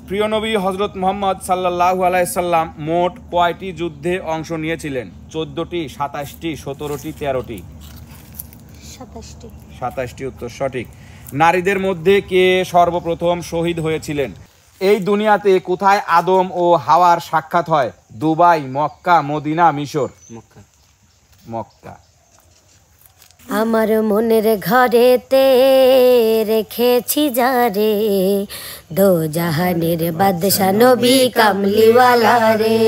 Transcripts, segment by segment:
প্রিয় নবী হযরত মুহাম্মদ সাল্লাল্লাহু আলাইহি সাল্লাম মোট কয়টি যুদ্ধে অংশ নিয়েছিলেন? 14টি, 27টি, 17টি, 13টি? 27টি। 27টি উত্তর সঠিক। নারীদের মধ্যে কে সর্বপ্রথম শহীদ হয়েছিলেন? এই দুনিয়াতে কোথায় আদম ও হাওয়ার সাক্ষাৎ হয়? দুবাই, মক্কা, মদিনা, মিশর? মক্কা। মক্কা। আমার মনের ঘরেতে রেখেছি যারে, দো জাহানের বাদশা নবী কামলিওয়ালা রে,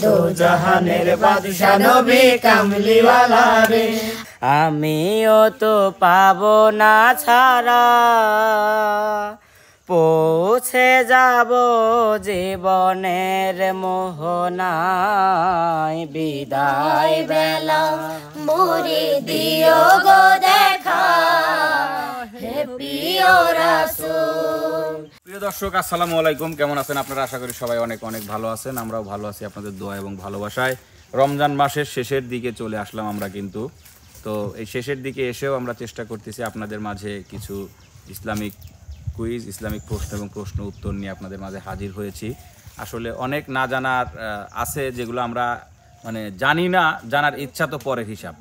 দো জাহানের বাদশা নবী কামলিওয়ালা রে। আমিও তো পাবো না ছাড়া, পৌঁছে যাব জীবনের মোহনায়, বিদায় বেলা মোরে দিও গো দেখা, হে প্রিয় রাসূল। প্রিয় দর্শক, আসসালামু আলাইকুম। কেমন আছেন আপনারা? আশা করি সবাই অনেক অনেক ভালো আছেন। আমরাও ভালো আছি আপনাদের দোয়া এবং ভালোবাসায়। রমজান মাসের শেষের দিকে চলে আসলাম আমরা, কিন্তু তো এই শেষের দিকে এসেও আমরা চেষ্টা করতেছি আপনাদের মাঝে কিছু ইসলামিক কুইজ, ইসলামিক প্রশ্ন এবং প্রশ্ন উত্তর নিয়ে আপনাদের মাঝে হাজির হয়েছি। আসলে অনেক না জানার আছে, যেগুলো আমরা জানি না, জানার ইচ্ছা তো পরের হিসাব।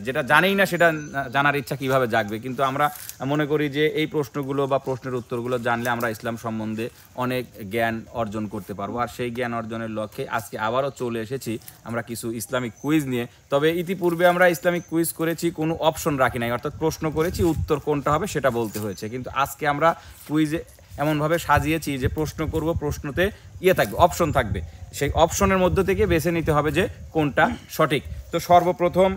যেটা জানি না সেটা জানার ইচ্ছা কিভাবে জাগবে, কিন্তু আমরা মনে করি যে এই প্রশ্নগুলো বা প্রশ্নের উত্তরগুলো জানলে আমরা ইসলাম সম্বন্ধে অনেক জ্ঞান অর্জন করতে পারবো। আর সেই জ্ঞান অর্জনের লক্ষ্যে আজকে আবারও চলে এসেছি আমরা কিছু ইসলামিক কুইজ নিয়ে। তবে ইতিপূর্বে আমরা ইসলামিক কুইজ করেছি, কোনো অপশন রাখি নাই, অর্থাৎ প্রশ্ন করেছি, উত্তর কোনটা হবে সেটা বলতে হয়েছে। কিন্তু আজকে আমরা কুইজে এমনভাবে সাজিয়েছি যে প্রশ্ন করব, প্রশ্নতে থাকবে, অপশন থাকবে, সেই অপশনের মধ্য থেকে বেছে নিতে হবে যে কোনটা সঠিক। তো সর্বপ্রথম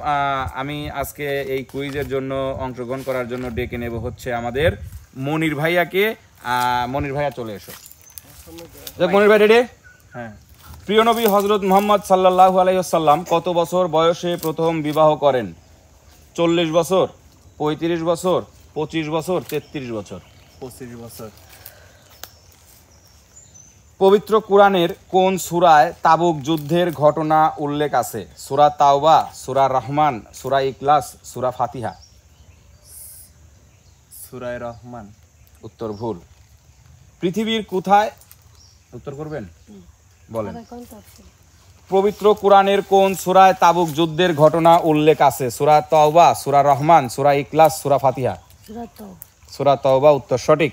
আমি আজকে এই কুইজের জন্য অংশগ্রহণ করার জন্য ডেকে নেব হচ্ছে আমাদের মনির ভাইয়াকে। মনির ভাইয়া চলে এসো। মনির ভাই রেডি? হ্যাঁ। প্রিয় নবী হযরত মুহাম্মদ সাল্লাল্লাহু আলাইহি ওয়াসাল্লাম কত বছর বয়সে প্রথম বিবাহ করেন? 40 বছর, 35 বছর, 25 বছর, 33 বছর? 25 বছর। পবিত্র কুরআনের কোন সূরায় তাবুক যুদ্ধের ঘটনা উল্লেখ আছে? সূরা তাওবা, সূরা রহমান, সূরা ইখলাস, সূরা ফাতিহা? সূরা রহমান। উত্তর ভুল। পৃথিবীর কোথায়, উত্তর করবেন? বলেন। পবিত্র কুরআনের কোন সূরায় তাবুক যুদ্ধের ঘটনা উল্লেখ আছে? সূরা তাওবা, সূরা রহমান, সূরা ইখলাস, সূরা ফাতিহা? সূরা তাওবা উত্তর সঠিক।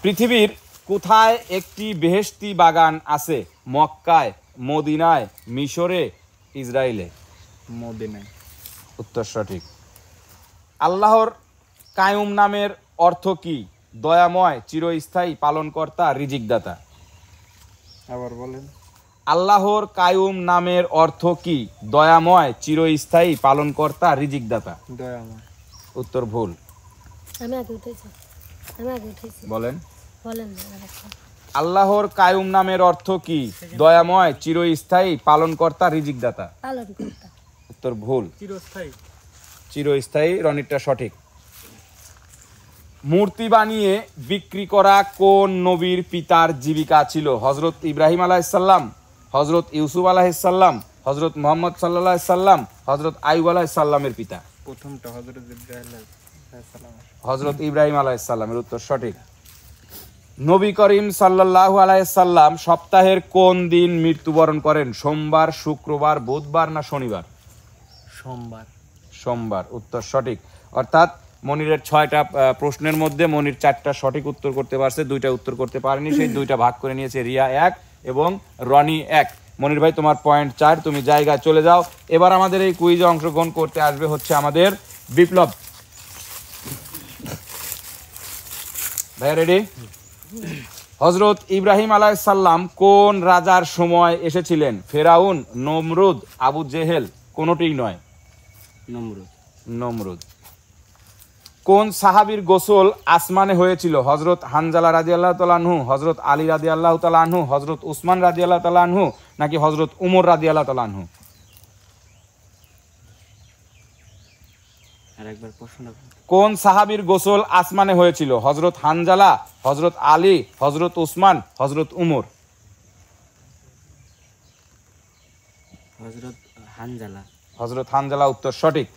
পৃথিবীর কোথায় একটি বেহেশতি বাগান আছে? মক্কায়, মদিনায়, মিশরে, ইসরায়েলে? মদিনায়। উত্তর সঠিক। আল্লাহর কায়ুম নামের অর্থ কি? দয়াময়, চিরস্থায়ী, পালনকর্তা, রিজিকদাতা? আবার বলেন। আল্লাহর কায়ুম নামের অর্থ কি? দয়াময়, চিরস্থায়ী, পালনকর্তা, রিজিকদাতা? দয়াময়। উত্তর ভুল। আমি আগে উঠেছি। বলেন। বলেন। আল্লাহর কায়ুম নামের অর্থ কি? দয়াময়, চিরস্থায়ী, পালনকর্তা, রিজিকদাতা? পালনকর্তা। উত্তর ভুল। চিরস্থায়ী। চিরস্থায়ী, রনিটটা সঠিক। মূর্তি বানিয়ে বিক্রি করা কোন নবীর পিতার জীবিকা ছিল? হযরত ইব্রাহিম আলাইহিস সালাম, হযরত ইউসুফ আলাইহিস সালাম, হযরত মুহাম্মদ সাল্লাল্লাহু আলাইহি সাল্লাম, হযরত আইয়ুব আলাইহিস সালামের পিতা? প্রথমটা হযরত ইব্রাহিম আলাইহিস সালাম। হযরত ইব্রাহিম আলাইহিস সালামের উত্তর সঠিক। নবী করিম সাল্লাল্লাহু আলাইহি সাল্লাম সপ্তাহের কোন দিন মৃত্যুবরণ করেন? সোমবার, শুক্রবার, বুধবার না শনিবার? সোমবার। সোমবার উত্তর সঠিক। অর্থাৎ মনিরের 6টা প্রশ্নের মধ্যে মনির 4টা সঠিক উত্তর করতে পারছে, 2টা উত্তর করতে পারেনি, সেই 2টা ভাগ করে নিয়েছে রিয়া 1 এবং রনি 1। মনির ভাই তোমার পয়েন্ট 4, তুমি জায়গায় চলে যাও। এবার আমাদের এই কুইজে অংশগ্রহণ করতে আসবে হচ্ছে আমাদের বিপ্লব ভাই। রেডি? হযরত ইব্রাহিম আলাইহিস সালাম কোন রাজার সময় এসেছিলেন? ফেরাউন, নমরুদ, আবু জেহেল? কোনটিই নয়। নমরুদ। কোন সাহাবীর গোসল আসমানে হয়েছিল? হযরত হানজালা রাদিয়াল্লাহু তাআলা আনহু, হযরত আলী রাদিয়াল্লাহু তাআলা আনহু, হযরত উসমান রাদিয়াল্লাহু তাআলা আনহু নাকি হযরত উমর রাদিয়াল্লাহু তাআলা আনহু? আরেকবার প্রশ্ন। কোন সাহাবীর গোসল আসমানে হয়েছিল? হযরত হানজালা, হযরত আলী, হযরত উসমান, হযরত উমর? হযরত হানজালা। হযরত হানজালা উত্তর সঠিক।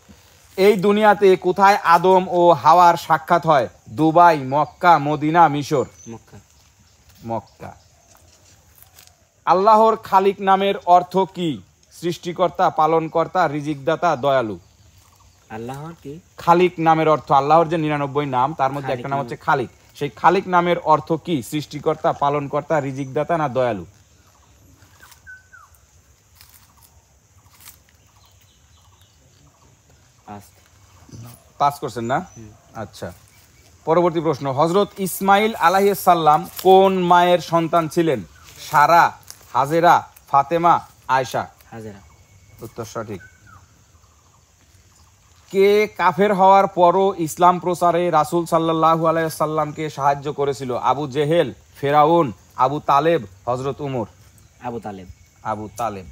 এই দুনিয়াতে কোথায় আদম ও হাওয়ার সাক্ষাৎ হয়? দুবাই, মক্কা, মদিনা, মিশর? মক্কা। মক্কা। আল্লাহর খালিক নামের অর্থ কি? সৃষ্টিকর্তা, পালনকর্তা, রিজিকদাতা, দয়ালু। আল্লাহর কি? খালিক নামের অর্থ, আল্লাহর যে 99 নাম তার মধ্যে একটা নাম হচ্ছে খালিক, সেই খালিক নামের অর্থ কি? সৃষ্টিকর্তা, পালনকর্তা, রিজিকদাতা না দয়ালু? পাস করছেন না? আচ্ছা, পরবর্তী প্রশ্ন। হযরত ইসমাইল আলাইহিস সালাম কোন মায়ের সন্তান ছিলেন? সারা, হাজেরা, ফাতেমা, আয়েশা। হাজেরা। উত্তর সঠিক। কে কাফের হওয়ার পরও ইসলাম প্রচারে রাসূল সাল্লাল্লাহু আলাইহি সাল্লামকে সাহায্য করেছিল? আবু জেহেল, ফেরাউন, আবু তালেব, হযরত উমর। আবু তালেব। আবু তালেব।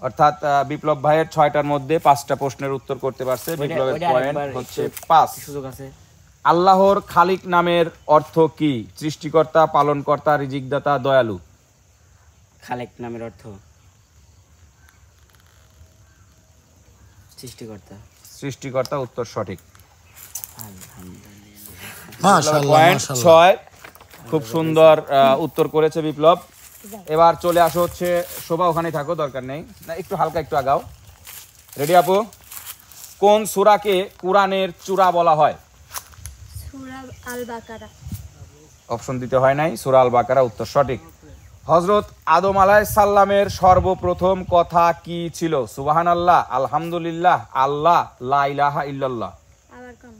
অর্থাৎ বিপ্লব ভাইয়ের 6টার মধ্যে 5টা প্রশ্নের উত্তর করতে পারছে। বিপ্লবের পয়েন্ট হচ্ছে 5। সুযোগ আছে। আল্লাহর খালিক নামের অর্থ কি? সৃষ্টিকর্তা, পালনকর্তা, রিজিকদাতা, দয়ালু। খালেক নামের অর্থ সৃষ্টিকর্তা। সৃষ্টিকর্তা, উত্তর সঠিক। আলহামদুলিল্লাহ। পয়েন্ট 6। খুব সুন্দর উত্তর করেছে বিপ্লব। এবার চলে আসো হচ্ছে শোভা, ওখানে থাকো, দরকার নেই, না একটু হালকা একটু আগাও। রেডি আপু? কোন সূরাকে কুরআনের চূড়া বলা হয়? সূরা আল বাকারা। অপশন দিতে হয় নাই, সূরা আল বাকারা উত্তর সঠিক। হযরত আদম আলাইহিস সালামের সর্বপ্রথম কথা কি ছিল? সুবহানাল্লাহ, আলহামদুলিল্লাহ, আল্লাহ, লা ইলাহা ইল্লাল্লাহ। আবার কোন?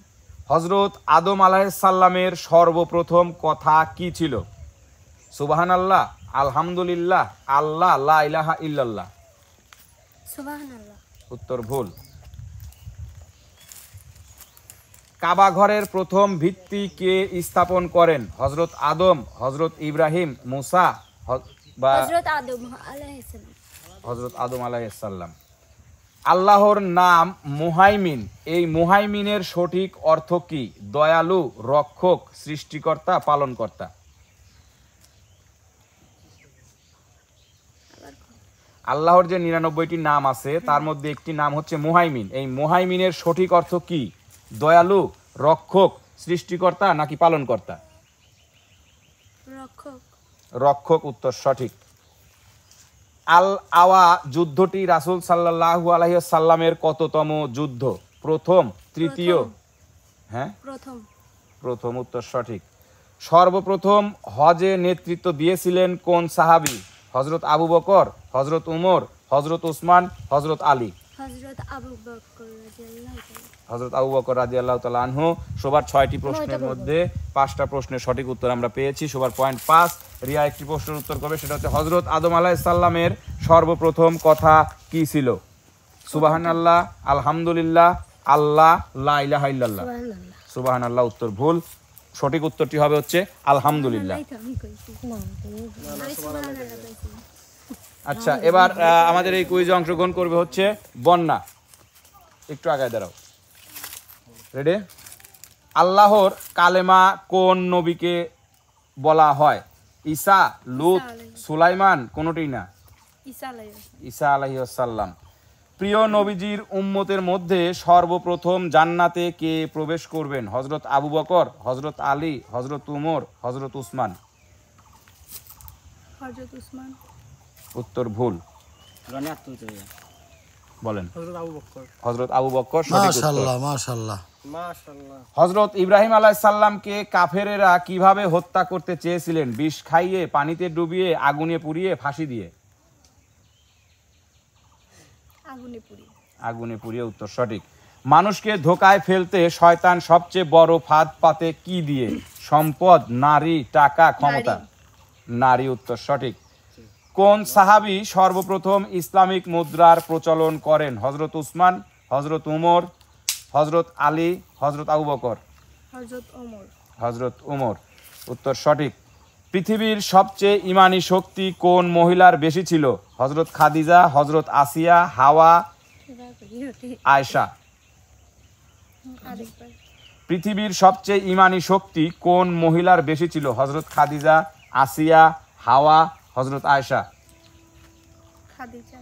হযরত আদম আলাইহিস সালামের সর্বপ্রথম কথা কি ছিল? সুবহানাল্লাহ, আলহামদুলিল্লাহ, আল্লাহ, লা ইলাহা ইল্লাল্লাহ। সুবহানাল্লাহ। উত্তর ভুল। কাবা ঘরের প্রথম ভিত্তি কে স্থাপন করেন? হযরত আদম, হযরত ইব্রাহিম, মুসা বা হযরত আদম আলাইহিস সালাম। হযরত আদম আলাইহিস সালাম। আল্লাহর নাম মুহাইমিন, এই মুহাইমিনের সঠিক অর্থ কি? দয়ালু, রক্ষক, সৃষ্টিকর্তা, পালনকর্তা। আল্লাহর যে 99টি নাম আছে তার মধ্যে একটি নাম হচ্ছে মুহাইমিন, এই মুহাইমিনের সঠিক অর্থ কি? দয়ালু, রক্ষক, সৃষ্টিকর্তা নাকি পালনকর্তা? রক্ষক। রক্ষক, উত্তর সঠিক। আল আওয়া যুদ্ধটি রাসূল সাল্লাল্লাহু আলাইহি সাল্লামের কততম যুদ্ধ? প্রথম, তৃতীয়? হ্যাঁ, প্রথম। প্রথম, উত্তর সঠিক। সর্বপ্রথম হজে নেতৃত্ব দিয়েছিলেন কোন সাহাবী? হযরত আবু বকর, হযরত উমর, হযরত উসমান, হযরত আলী। হযরত আবু বকর রাদিয়াল্লাহু তাআলা। হযরত আবু বকর রাদিয়াল্লাহু তাআলা আনহু। সবার 6টি প্রশ্নের মধ্যে 5টা প্রশ্নের সঠিক উত্তর আমরা পেয়েছি। সবার পয়েন্ট 5। রিয়া একটি প্রশ্নের উত্তর করবে, সেটা হচ্ছে হযরত আদম আলাইহিস সালামের সর্বপ্রথম কথা কি ছিল? সুবহানাল্লাহ, আলহামদুলিল্লাহ, আল্লাহ, লা ইলাহা ইল্লাল্লাহ। সুবহানাল্লাহ। সুবহানাল্লাহ উত্তর ভুল। সঠিক উত্তরটি হবে হচ্ছে আলহামদুলিল্লাহ। আমি কইছি না, আমি সুবহানাল্লাহ কইছি। আচ্ছা, এবার আমাদের এই কুইজে অংশগ্রহণ করবে হচ্ছে বন্যা। একটু আগায় দাঁড়াও। রেডি? আল্লাহর কালেমা কোন নবীকে বলা হয়? ঈসা, লূত, সুলাইমান, কোনোটিই না। ঈসা আলাইহিস ঈসা আলাইহিস সালাম। প্রিয় নবীজির উম্মতের মধ্যে সর্বপ্রথম জান্নাতে কে প্রবেশ করবেন? হযরত আবু বকর, হযরত আলী, হযরত উমর, হযরত উসমান। হযরত উসমান। উত্তর ভুল। রনি আত্ম তুই বলেন। হযরত আবু বকর। হযরত আবু বকর সঠিক উত্তর। মাশাআল্লাহ, মাশাআল্লাহ। মাশাআল্লাহ। হযরত ইব্রাহিম আলাইহিস সালামকে কাফেরেরা কিভাবে হত্যা করতে চেয়েছিলেন? বিষ খাইয়ে, পানিতে ডুবিয়ে, আগুনে পুড়িয়ে, ফাঁসি দিয়ে। আগুনে পুড়িয়ে। আগুনে পুড়িয়ে, উত্তর সঠিক। মানুষকে ধোঁকায় ফেলতে শয়তান সবচেয়ে বড় ফাঁদ পাতে কি দিয়ে? সম্পদ, নারী, টাকা, ক্ষমতা। নারী, উত্তর সঠিক। কোন সাহাবী সর্বপ্রথম ইসলামিক মুদ্রার প্রচলন করেন? হযরত উসমান, হযরত উমর, হযরত আলী, হযরত আবু বকর। হযরত ওমর। হযরত উমর, উত্তর সঠিক। পৃথিবীর সবচেয়ে ঈমানী শক্তি কোন মহিলার বেশি ছিল? হযরত খাদিজা, হযরত আসিয়া, হাওয়া, আয়েশা। আরেকবার। পৃথিবীর সবচেয়ে ঈমানী শক্তি কোন মহিলার বেশি ছিল? হযরত খাদিজা, আসিয়া, হাওয়া, হযরত আয়েশা। খাদিজা।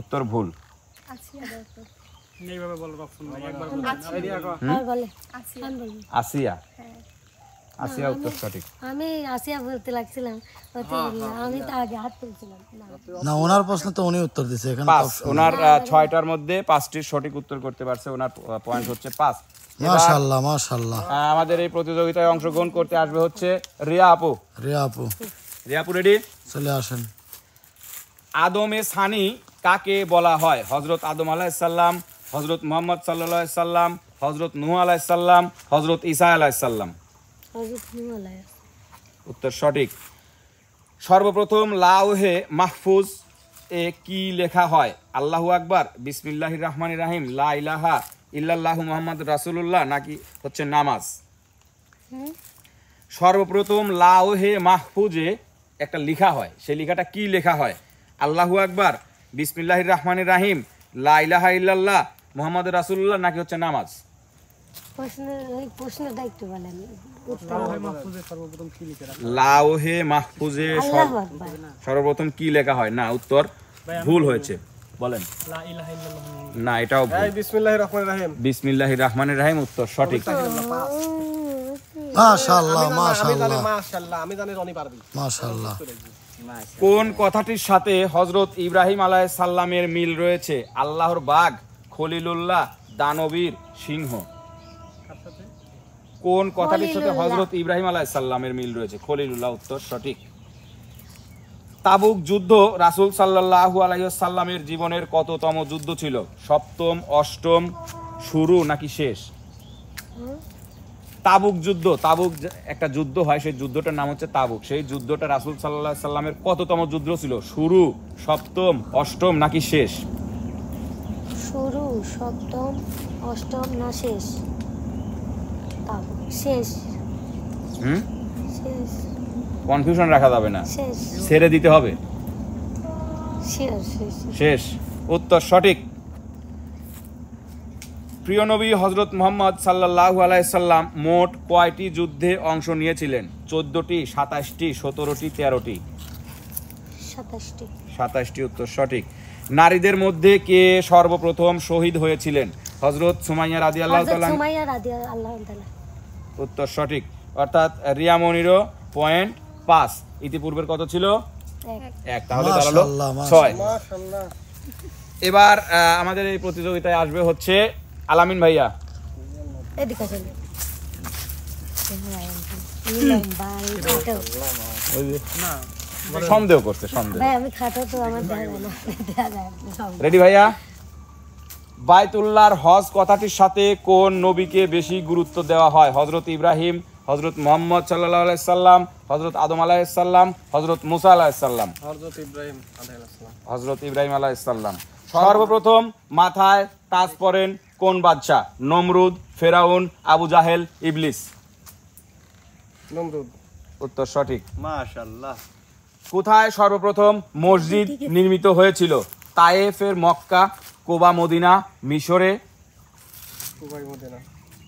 উত্তর ভুল। আসিয়া দরকার। এইভাবে বলো অপশন একবার আর বলে আসিয়া। আসিয়া। হ্যাঁ। আসিয়া উত্তর সঠিক। আমি আসিয়া বলতে লাগছিলাম, আমি তো আগে হাত তুলছিলাম না। না, ওনার প্রশ্ন তো উনি উত্তর দিছে, এখানে 5, ওনার 6টার মধ্যে 5টির সঠিক উত্তর করতে পারছে, ওনার পয়েন্ট হচ্ছে 5। মাশাআল্লাহ মাশাআল্লাহ। আমাদের এই প্রতিযোগিতায় অংশগ্রহণ করতে আসবে হচ্ছে রিয়া আপু। রিয়া আপু রিয়া আপু রেডি? চলে আসেন। আদমে সানি কাকে বলা হয়? হযরত আদম আলাইহিস সালাম, হযরত মুহাম্মদ সাল্লাল্লাহু আলাইহি সাল্লাম, হযরত নূহ আলাইহিস সালাম, হযরত ঈসা আলাইহিস সালাম। হযরত হিমালয়। উত্তর সঠিক। সর্বপ্রথম লাউহে মাহফুজ এ কি লেখা হয়? আল্লাহু আকবার, বিসমিল্লাহির রহমানির রহিম, লা ইলাহা ইল্লাল্লাহু মুহাম্মাদুর রাসূলুল্লাহ, নাকি হচ্ছে নামাজ? সর্বপ্রথম লাউহে মাহফুজে একটা লেখা হয়, সেই লেখাটা কি লেখা হয়? আল্লাহু আকবার, বিসমিল্লাহির রহমানির রহিম, লা ইলাহা ইল্লাল্লাহ মুহাম্মাদুর রাসূলুল্লাহ, নাকি হচ্ছে নামাজ? প্রশ্নটা একটু বলেন। লাউহে মাহফুজে আল্লাহু আকবার। সর্বপ্রথম কি লেখা হয়? না, উত্তর ভুল হয়েছে, বলেন। না, এটাও ভুল। বিসমিল্লাহির রহমানির রহিম। বিসমিল্লাহির রহমানির রহিম উত্তর সঠিক। মাশাআল্লাহ মাশাআল্লাহ মাশাআল্লাহ, আমি জানি রনি পারবি। মাশাআল্লাহ। কোন কথাটির সাথে হযরত ইব্রাহিম আলাইহিস সালামের মিল রয়েছে? আল্লাহর বাঘ, খলিলুল্লাহ, দানবীর, সিংহ। কোন কথাটির সাথে হযরত ইব্রাহিম আলাইহিস সালামের মিল রয়েছে? খলিলুল্লাহ, উত্তর সঠিক। তাবুক যুদ্ধ রাসূল সাল্লাল্লাহু আলাইহি ওয়াসাল্লামের জীবনের কততম যুদ্ধ ছিল? 7ম, 8ম, শুরু নাকি শেষ? তাবুক যুদ্ধ, তাবুক একটা যুদ্ধ হয়, সেই যুদ্ধটার নাম হচ্ছে তাবুক। সেই যুদ্ধটা রাসূল সাল্লাল্লাহু আলাইহি সাল্লামের কততম যুদ্ধ ছিল? শুরু, 7ম, 8ম নাকি শেষ? শুরু, 7ম, 8ম না শেষ? শেষ। শেষ। কনফিউশন রাখা যাবে না, শেষ। ছেড়ে দিতে হবে। শেষ। শেষ, উত্তর সঠিক। প্রিয় নবী হযরত মুহাম্মদ সাল্লাল্লাহু আলাইহি সাল্লাম মোট কয়টি যুদ্ধে অংশ নিয়েছিলেন? 14টি, 27টি, 17টি, 13টি? 27টি। 27টি, উত্তর সঠিক। নারীদের মধ্যে কে সর্বপ্রথম শহীদ হয়েছিলেন? হযরত সুমাইয়া রাদিয়াল্লাহু তাআলা। হযরত সুমাইয়া রাদিয়াল্লাহু তাআলা। উত্তর সঠিক। অর্থাৎ রিয়া মনিরও পয়েন্ট 5, ইতিপূর্বের কত ছিল? 1, তাহলে দাঁড়ালো 6। মাশাআল্লাহ। এবার আমাদের এই প্রতিযোগিতায় আসবে হচ্ছে আলামিন ভাইয়া। এদিকে আসেন। সন্দেহ করছে, সন্দেহ। ভাই আমি খাটো তো, আমার দেখা যায় না। রেডি ভাইয়া? বাইতুল্লাহর হজ কথাটির সাথে কোন নবীকে বেশি গুরুত্ব দেওয়া হয়? হযরত ইব্রাহিম, হযরত মুহাম্মদ সাল্লাল্লাহু আলাইহি সাল্লাম, হযরত আদম আলাইহিস সালাম, হযরত মুসা আলাইহিস সালাম? হযরত ইব্রাহিম আলাইহিস সালাম। হযরত ইব্রাহিম আলাইহিস সালাম। সর্বপ্রথম মাথায় তাজ পরেন কোন বাদশা? নমরুদ, ফেরাউন, আবু জাহেল, ইবলিস? নমরুদ। উত্তর সঠিক। মাশাআল্লাহ। কোথায় সর্বপ্রথম মসজিদ নির্মিত হয়েছিল? তায়েফের, মক্কা, কুবা, মদিনা, মিশরে? কুবাই মদিনা।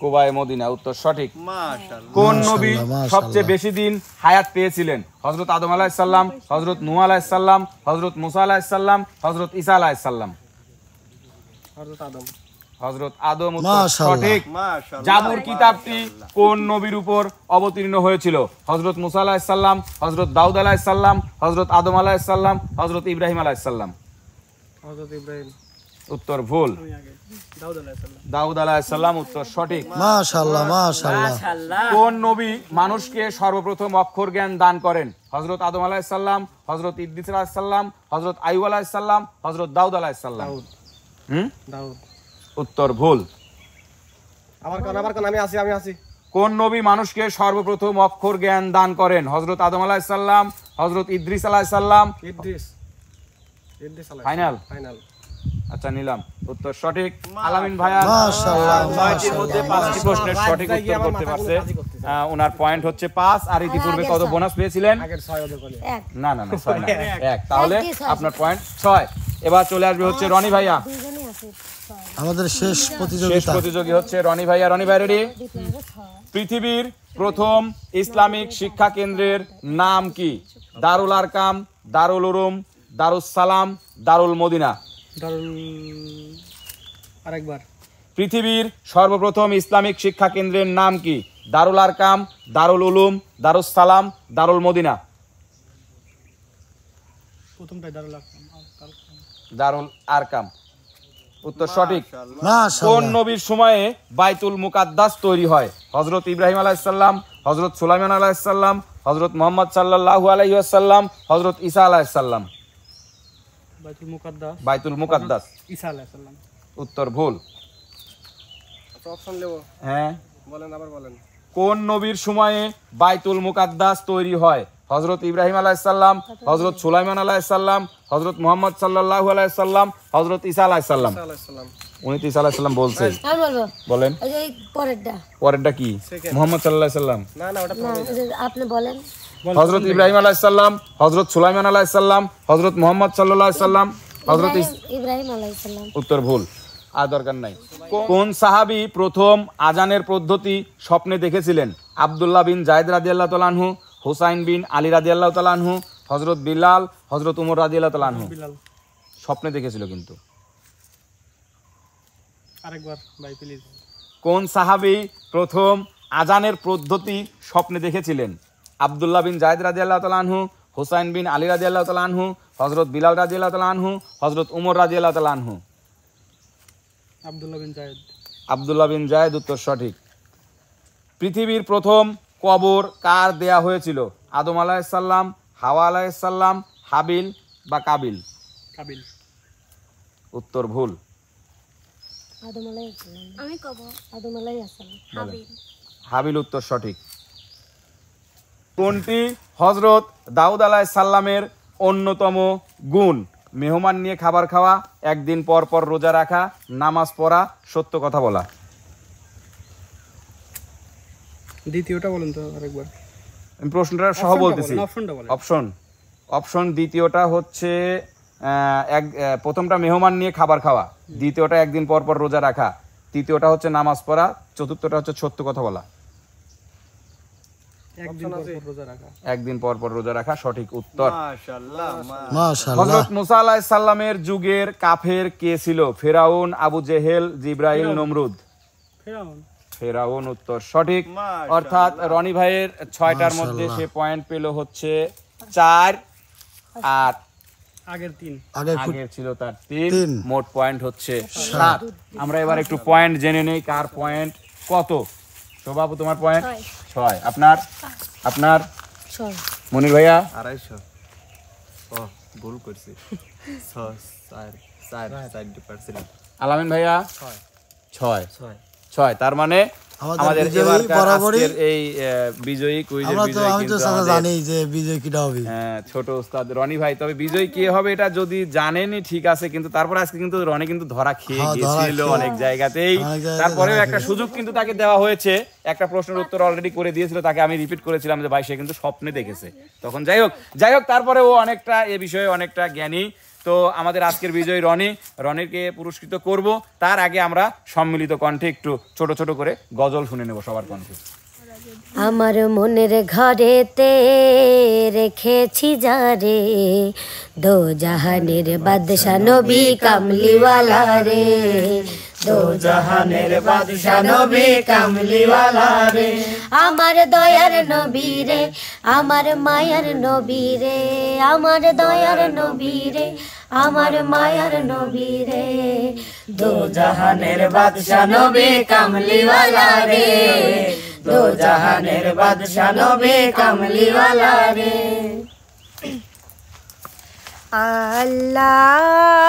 কুবায় মদিনা, উত্তর সঠিক। মাশাআল্লাহ। কোন নবী মাশাআল্লাহ। সবচেয়ে বেশি দিন হায়াত পেয়েছিলেন? হযরত আদম আলাইহিস সালাম, হযরত নূহ আলাইহিস সালাম, হযরত মুসা আলাইহিস সালাম, হযরত ঈসা আলাইহিস সালাম? হযরত আদম। হযরত আদম, উত্তর মাশাআল্লাহ। সঠিক। মাশাআল্লাহ। জাবুর কিতাবটি কোন নবীর উপর অবতীর্ণ হয়েছিল? হযরত মুসা আলাইহিস সালাম, হযরত দাউদ আলাইহিস সালাম, হযরত আদম আলাইহিস সালাম, হযরত ইব্রাহিম আলাইহিস সালাম? হযরত ইব্রাহিম। উত্তর ভুল। দাউদ আলাইহিস সালাম। দাউদ আলাইহিস সালাম, উত্তর সঠিক। মাশাআল্লাহ মাশাআল্লাহ। কোন নবী মানুষকে সর্বপ্রথম অক্ষর জ্ঞান দান করেন? হযরত আদম আলাইহিস সালাম, হযরত ইদ্রিস আলাইহিস সালাম, হযরত আইয়ুব আলাইহিস সালাম, হযরত দাউদ আলাইহিস সালাম? দাউদ। উত্তর ভুল। আমার কান আমি আছি। কোন নবী মানুষকে সর্বপ্রথম অক্ষর জ্ঞান দান করেন? হযরত আদম আলাইহিস সালাম, হযরত ইদ্রিস আলাইহিস সালাম? ইদ্রিস আলাইহিস ফাইনাল? ফাইনাল। আচ্ছা, নিলাম, উত্তর সঠিক। আলামিন ভাইয়া মাশাআল্লাহ 6টির মধ্যে 5টি প্রশ্নের সঠিক উত্তর করতে পারছে। ওনার পয়েন্ট হচ্ছে 5। আর ইতিপূর্বে কত বোনাস পেয়েছিলেন? আগের 6 ওদের বলে। এক। না 6 না, 1। তাহলে আপনার পয়েন্ট 6। এবার চলে আসবে হচ্ছে রনি ভাইয়া। দুইজনই আছে। আমাদের শেষ শেষ প্রতিযোগিতা। প্রতিযোগী হচ্ছে রনি ভাইয়া। রনি ভাই রেডি? পৃথিবীর প্রথম ইসলামিক শিক্ষা কেন্দ্রের নাম কি? দারুল আরকাম, দারুল উলুম, দারুস সালাম, দারুল মদিনা? আরেকবার। পৃথিবীর সর্বপ্রথম ইসলামিক শিক্ষা কেন্দ্রের নাম কি? দারুল আরকাম, দারুল উলুম, দারুস সালাম, দারুল মদিনা? প্রথমটাই দারুল দারুল আরকাম উত্তর সঠিক। কোন মাশাআল্লাহ নবীর সময়ে বাইতুল মুকাদ্দাস তৈরি হয়? হযরত ইব্রাহিম আলাইহিস সালাম, হযরত সুলাইমান আলাইহিস সালাম, হযরত মুহাম্মদ সাল্লাল্লাহু আলাইহি ওয়াসাল্লাম, হযরত ঈসা আলাইহিস সালাম? বাইতুল মুকাদ্দাস বাইতুল মুকাদ্দাস ঈসা আলাইহিস সালাম। উত্তর ভুল। আচ্ছা অপশন নেব, হ্যাঁ, বলেন আবার বলেন। কোন নবীর সময়ে বাইতুল মুকাদ্দাস তৈরি হয়? হযরত ইব্রাহিম আলাইহিস সালাম, হযরত সুলাইমান আলাইহিস সালাম, হযরত মুহাম্মদ সাল্লাল্লাহু আলাইহি সাল্লাম, হযরত ঈসা আলাইহিস সালাম? ঈসা আলাইহিস সালাম। উনি তো ঈসা আলাইহিস সালাম বলছে। আমি বলবো বলেন ওই যে এই পরেরটা। পরেরটা কি? মুহাম্মদ সাল্লাল্লাহু আলাইহি সাল্লাম। না না ওটা না ওই যে আপনি বলেন। হযরত ইব্রাহিম আলাইহিস সালাম, হযরত সুলাইমান আলাইহিস সালাম, হযরত মুহাম্মদ সাল্লাল্লাহু আলাইহি সাল্লাম, হযরত ইব্রাহিম আলাইহিস সালাম। উত্তর ভুল, আর দরকার নাই। কোন সাহাবী প্রথম আজানের পদ্ধতি স্বপ্নে দেখেছিলেন? আব্দুল্লাহ বিন জায়েদ রাদিয়াল্লাহু তাআলা আনহু, হুসাইন বিন আলী রাদিয়াল্লাহু তাআলা আনহু, হযরত বিলাল, হযরত উমর রাদিয়াল্লাহু তাআলা আনহু? বিলাল। স্বপ্নে দেখেছিল কিন্তু। আরেকবার ভাই প্লিজ। কোন সাহাবী প্রথম আজানের পদ্ধতি স্বপ্নে দেখেছিলেন? আব্দুল্লাহ বিন জায়েদ রাদিয়াল্লাহু তাআলা আনহু, হুসাইন বিন আলী রাদিয়াল্লাহু তাআলা আনহু, হযরত বিলাল রাদিয়াল্লাহু তাআলা আনহু, হযরত উমর রাদিয়াল্লাহু তাআলা আনহু? আব্দুল্লাহ বিন জায়েদ। আব্দুল্লাহ বিন জায়েদ উত্তর সঠিক। পৃথিবীর প্রথম কবর কার দেয়া হয়েছিল? আদম আলাইহিস সালাম, হাওয়া আলাইহিস সালাম, হাবিল বা কাবিল? কাবিল। উত্তর ভুল। আদম আলাইহিস সালাম। আমি কব আদম আলাইহিস সালাম। হাবিল। হাবিল উত্তর সঠিক। কোনটি হযরত দাউদ আলাইহিস সালামের অন্যতম গুণ? মেহমান নিয়ে খাবার খাওয়া, একদিন পর পর রোজা রাখা, নামাজ পড়া, সত্য কথা বলা? দ্বিতীয়টা বলেন তো আরেকবার। আমি প্রশ্নটা সহ বলতেছি। অপশনটা বলেন। অপশন দ্বিতীয়টা হচ্ছে প্রথমটা মেহমান নিয়ে খাবার খাওয়া, দ্বিতীয়টা একদিন পর পর রোজা রাখা, তৃতীয়টা হচ্ছে নামাজ পড়া, চতুর্থটা হচ্ছে সত্য কথা বলা। একদিন পর পর রোজা রাখা। একদিন পর পর রোজা রাখা সঠিক উত্তর। মাশাআল্লাহ হযরত মুসা আলাইহিস সালামের যুগের কাফের কে ছিল? ফেরাউন, আবু জেহেল, জিবরাইল, নমরুদ? ফেরাউন। ফেরাউন উত্তর সঠিক। অর্থাৎ রনি ভাইয়ের 6টার মধ্যে সে পয়েন্ট পেল হচ্ছে 4, আর আগের 3। আগের ছিল তার 3, মোট পয়েন্ট হচ্ছে 7। আমরা এবার একটু পয়েন্ট জেনে নেই কার পয়েন্ট কত। শোভাবু তোমার পয়েন্ট 6, আপনার ছয়। মনির ভাইয়া 250। ও ভুল করছি। 4%। আলামিন ভাইয়া 6। তার মানে আমাদের আমাদের বিজয়ী এবারকার বরাবরই। আজকের এই বিজয়ী কুইজের আমি বিজয়ী তো কিন্তু সাথে আমাদের জানি যে বিজয় কিটা হবে। ছোট ওস্তাদ রনি ভাই। তবে বিজয়ী কে হবে এটা যদি জানেনই ঠিক আছে, কিন্তু তারপরে আজকে কিন্তু রনি কিন্তু ধরা খেয়ে গিয়েছিল অনেক জায়গাতেই। তারপরেও একটা সুযোগ কিন্তু তাকে দেওয়া হয়েছে। একটা প্রশ্নের উত্তর অলরেডি করে দিয়েছিল, তাকে আমি রিপিট করেছিলাম যে ভাই সে কিন্তু স্বপ্নে দেখেছে তখন। যাই হোক তারপরে ও অনেকটা এ বিষয়ে অনেকটা জ্ঞানী। তো আমাদের আজকের বিজয়ী রনিকে পুরস্কৃত করব। তার আগে আমরা সম্মিলিত কণ্ঠে একটু ছোট ছোট করে গজল শুনে নেব সবার কণ্ঠে। আমার মনের ঘরেতে রেখেছি যারে, দো জাহানের বাদশা নবী কামলিওয়ালা রে, দো জাহানের বাদশা নবী কামলিওয়ালা রে। আমার দয়ার নবী রে, আমার মায়ার নবী রে, আমার দয়ার নবী রে, আমার মায়ার নবী রে, দো জাহানের বাদশা নবী কামলিওয়ালা রে, দো জাহানের বাদশা নবী কামলিওয়ালা রে। আল্লাহ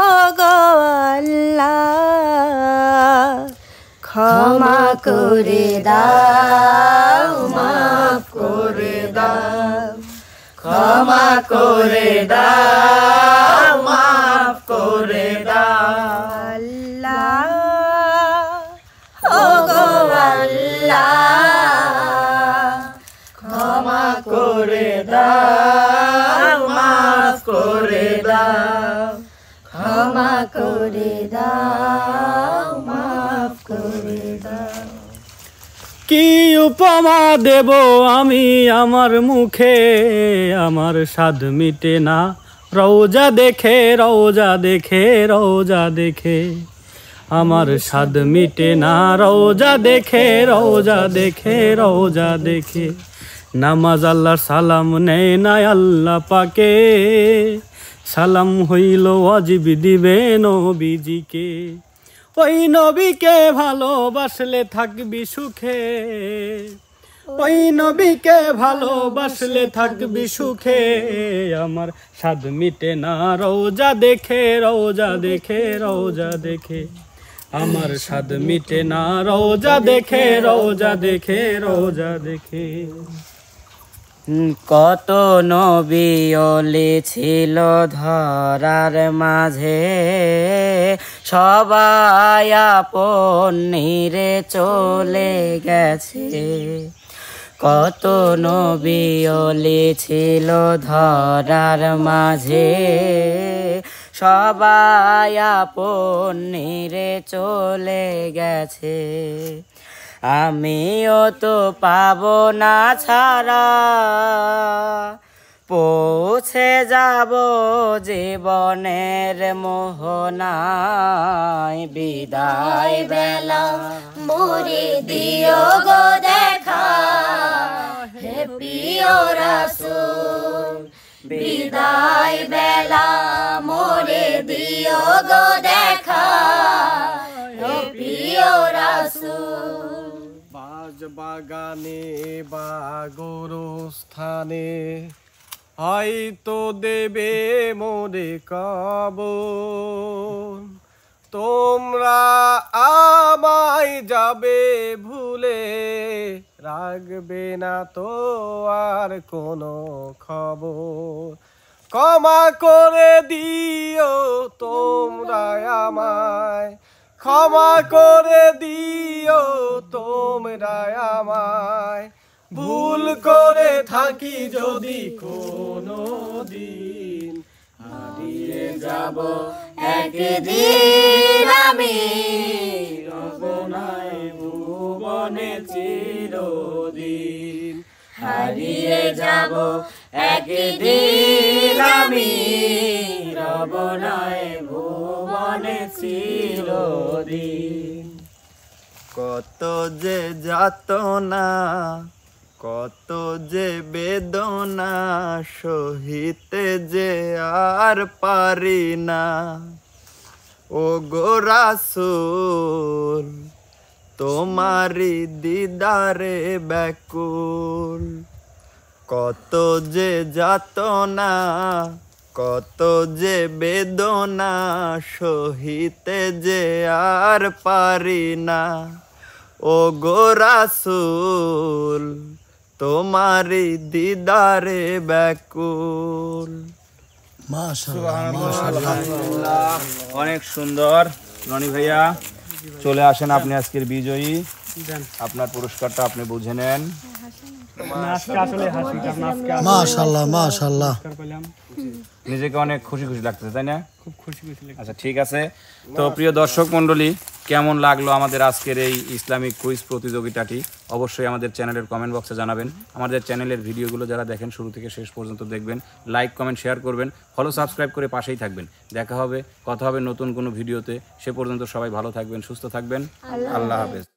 ও গো আল্লাহ, ক্ষমা করে দাও, মাফ করে দাও, ক্ষমা করে দাও, মাফ করে দাও। আল্লাহ ও গো আল্লাহ, ক্ষমা করে দাও, মাফ করে দাও, ক্ষমা করে দাও, মাফ করে দাও। কি উপমা দেব আমি আমার মুখে, আমার স্বাদ মিটে না রওজা দেখে, রওজা দেখে, রওজা দেখে। আমার স্বাদ মিটে না রওজা দেখে রওজা দেখে রওজা দেখে নামাজ আল্লাহর সালাম নেয় না আল্লাহ পাকে সালাম হইল ওয়াজিব দিবে নবীজিকে ওই নবীকে ভালোবাসলে থাকবি সুখে ওই নবীকে ভালোবাসলে থাকবি সুখে আমার স্বাদ মিটে না রওজা দেখে রওজা দেখে রওজা দেখে আমার স্বাদ মিটে না রওজা দেখে রওজা দেখে রওজা দেখে কত নবী ওলি ছিল ধরার মাঝে সবাই আপন নিরে চলে গেছে কত নবী ওলি ছিল ধরার মাঝে সবাই আপন নিরে চলে গেছে আমিও তো পাবো না ছাড়া পৌঁছে যাব জীবনের মোহনায় বিদায় বেলা মোরে দিও গো দেখা হে প্রিয় রাসূল বিদায় বেলা মোরে দিও গো দেখা হে প্রিয় রাসূল বাজ বাগানে বা গোরস্থানে হয়তো দেবে মোরে কবর তোমরা আমায় যাবে ভুলে রাখবে না তো আর কোনো খবর ক্ষমা করে দিও তোমরা আমায় ক্ষমা করে দিও তোমরা আমায় ভুল করে থাকি যদি কোনো দিন হারিয়ে যাব একদিন আমি রবনায় ভুবনে চিরদিন হারিয়ে যাব একদিন আমি রবনায় ভুবনে চিরদিন কত যে যাতনা কত যে বেদনা সহিতে যে আর পারি না ও গো রাসূল তোমারি দিদারে ব্যাকুল কত যে যাতনা কত যে বেদনা সহিতে যে আর পারি না ও গো রাসূল তোমারি দিদারে ব্যাকুল আলহামদুলিল্লাহ, অনেক সুন্দর। রনি ভাইয়া চলে আসেন, আপনি আজকের বিজয়ী, আপনার পুরস্কারটা আপনি বুঝে নেন। আজকে আসলে হাসি কারণ আজকে মাশাআল্লাহ মাশাআল্লাহ পেলাম নিজেকে অনেক খুশি খুশি লাগতেছে, তাই না? খুব খুশি খুশি লাগছে। আচ্ছা, ঠিক আছে। তো প্রিয় দর্শক মণ্ডলী, কেমন লাগলো আমাদের আজকের এই ইসলামিক কুইজ প্রতিযোগিতাটি অবশ্যই আমাদের চ্যানেলের কমেন্ট বক্সে জানাবেন। আমাদের চ্যানেলের ভিডিওগুলো যারা দেখেন শুরু থেকে শেষ পর্যন্ত দেখবেন, লাইক কমেন্ট শেয়ার করবেন, ফলো সাবস্ক্রাইব করে পাশেই থাকবেন। দেখা হবে, কথা হবে নতুন কোনো ভিডিওতে। সে পর্যন্ত সবাই ভালো থাকবেন, সুস্থ থাকবেন। আল্লাহ হাফেজ।